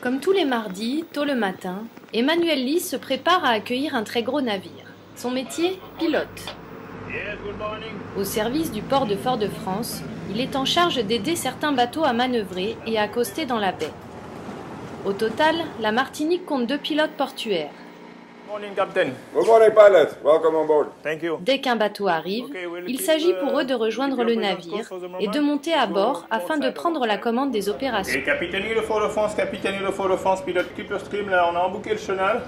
Comme tous les mardis, tôt le matin, Emmanuel Lis se prépare à accueillir un très gros navire. Son métier, pilote. Au service du port de Fort-de-France, il est en charge d'aider certains bateaux à manœuvrer et à accoster dans la baie. Au total, la Martinique compte 2 pilotes portuaires. Morning, Captain. Good morning, pilot. Welcome on board. Thank you. Dès qu'un bateau arrive, il s'agit pour eux de rejoindre le navire et de monter à bord afin de prendre la commande des opérations. Et capitaine de Fort-de-France, capitaine de Fort-de-France, pilote keep le stream, là on a embouqué le chenal.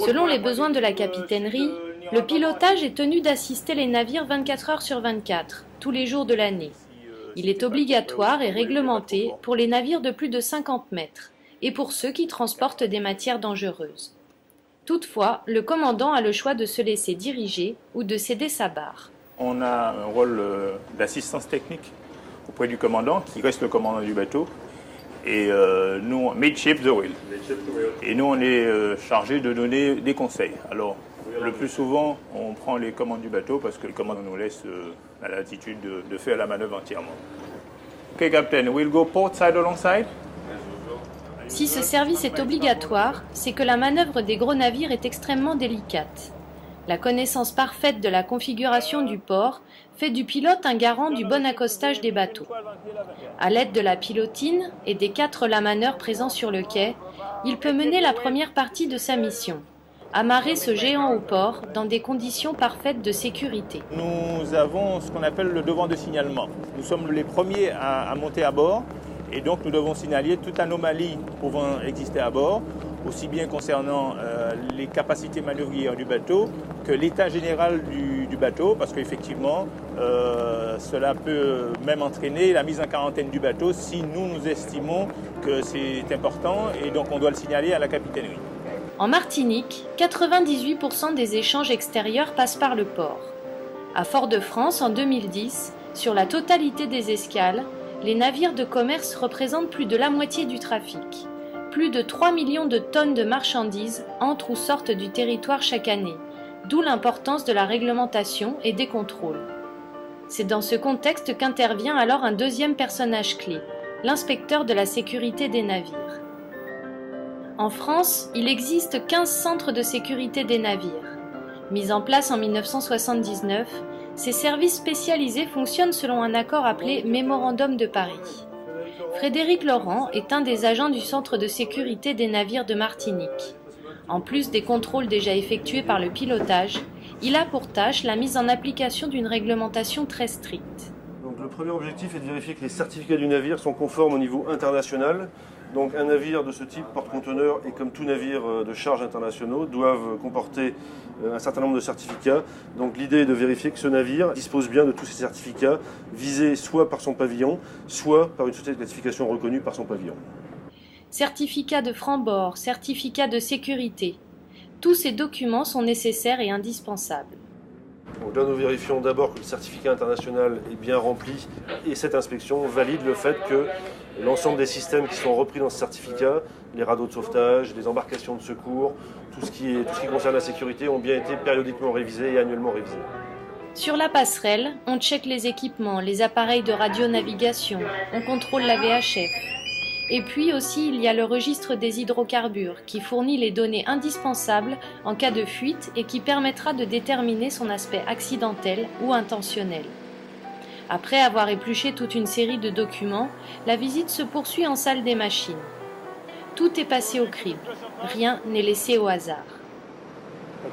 Selon les besoins de la capitainerie, le pilotage est tenu d'assister les navires 24 heures sur 24, tous les jours de l'année. Il est obligatoire et réglementé pour les navires de plus de 50 mètres et pour ceux qui transportent des matières dangereuses. Toutefois, le commandant a le choix de se laisser diriger ou de céder sa barre. On a un rôle d'assistance technique auprès du commandant, qui reste le commandant du bateau. Et nous, midship the wheel. Et nous, on est chargé de donner des conseils. Alors, le plus souvent, on prend les commandes du bateau parce que le commandant nous laisse la latitude de faire la manœuvre entièrement. Ok, Captain, we'll go port side alongside. Si ce service est obligatoire, c'est que la manœuvre des gros navires est extrêmement délicate. La connaissance parfaite de la configuration du port fait du pilote un garant du bon accostage des bateaux. À l'aide de la pilotine et des 4 lamaneurs présents sur le quai, il peut mener la première partie de sa mission, amarrer ce géant au port dans des conditions parfaites de sécurité. Nous avons ce qu'on appelle le devant de signalement. Nous sommes les premiers à monter à bord. Et donc nous devons signaler toute anomalie pouvant exister à bord, aussi bien concernant les capacités manœuvrières du bateau que l'état général du bateau, parce qu'effectivement cela peut même entraîner la mise en quarantaine du bateau si nous estimons que c'est important et donc on doit le signaler à la capitainerie. En Martinique, 98% des échanges extérieurs passent par le port. À Fort-de-France, en 2010, sur la totalité des escales, les navires de commerce représentent plus de la moitié du trafic. Plus de 3 millions de tonnes de marchandises entrent ou sortent du territoire chaque année, d'où l'importance de la réglementation et des contrôles. C'est dans ce contexte qu'intervient alors un deuxième personnage clé, l'inspecteur de la sécurité des navires. En France, il existe 15 centres de sécurité des navires. Mis en place en 1979, ces services spécialisés fonctionnent selon un accord appelé Mémorandum de Paris. Frédéric Laurent est un des agents du Centre de sécurité des navires de Martinique. En plus des contrôles déjà effectués par le pilotage, il a pour tâche la mise en application d'une réglementation très stricte. Donc, le premier objectif est de vérifier que les certificats du navire sont conformes au niveau international. Donc un navire de ce type, porte-conteneurs, et comme tout navire de charge internationaux, doivent comporter un certain nombre de certificats. Donc l'idée est de vérifier que ce navire dispose bien de tous ces certificats, visés soit par son pavillon, soit par une société de classification reconnue par son pavillon. Certificat de franc-bord, certificat de sécurité. Tous ces documents sont nécessaires et indispensables. Donc là, nous vérifions d'abord que le certificat international est bien rempli et cette inspection valide le fait que l'ensemble des systèmes qui sont repris dans ce certificat, les radeaux de sauvetage, les embarcations de secours, tout ce qui concerne la sécurité ont bien été périodiquement révisés et annuellement révisés. Sur la passerelle, on check les équipements, les appareils de radionavigation, on contrôle la VHF. Et puis aussi, il y a le registre des hydrocarbures qui fournit les données indispensables en cas de fuite et qui permettra de déterminer son aspect accidentel ou intentionnel. Après avoir épluché toute une série de documents, la visite se poursuit en salle des machines. Tout est passé au crible, rien n'est laissé au hasard.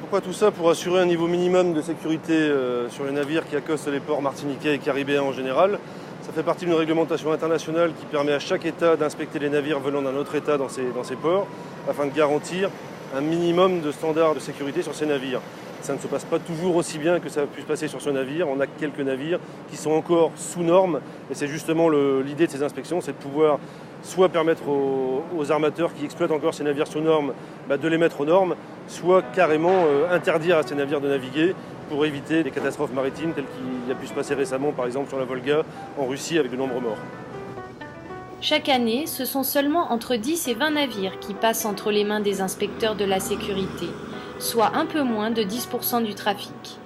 Pourquoi tout ça? Pour assurer un niveau minimum de sécurité sur les navires qui accostent les ports martiniquais et caribéens en général. Ça fait partie d'une réglementation internationale qui permet à chaque État d'inspecter les navires venant d'un autre État dans ces ports afin de garantir un minimum de standards de sécurité sur ces navires. Ça ne se passe pas toujours aussi bien que ça a pu se passer sur ce navire. On a quelques navires qui sont encore sous normes et c'est justement l'idée de ces inspections, c'est de pouvoir soit permettre aux armateurs qui exploitent encore ces navires sous normes de les mettre aux normes, soit carrément interdire à ces navires de naviguer pour éviter des catastrophes maritimes telles qu'il y a pu se passer récemment, par exemple sur la Volga, en Russie, avec de nombreux morts. Chaque année, ce sont seulement entre 10 et 20 navires qui passent entre les mains des inspecteurs de la sécurité, soit un peu moins de 10% du trafic.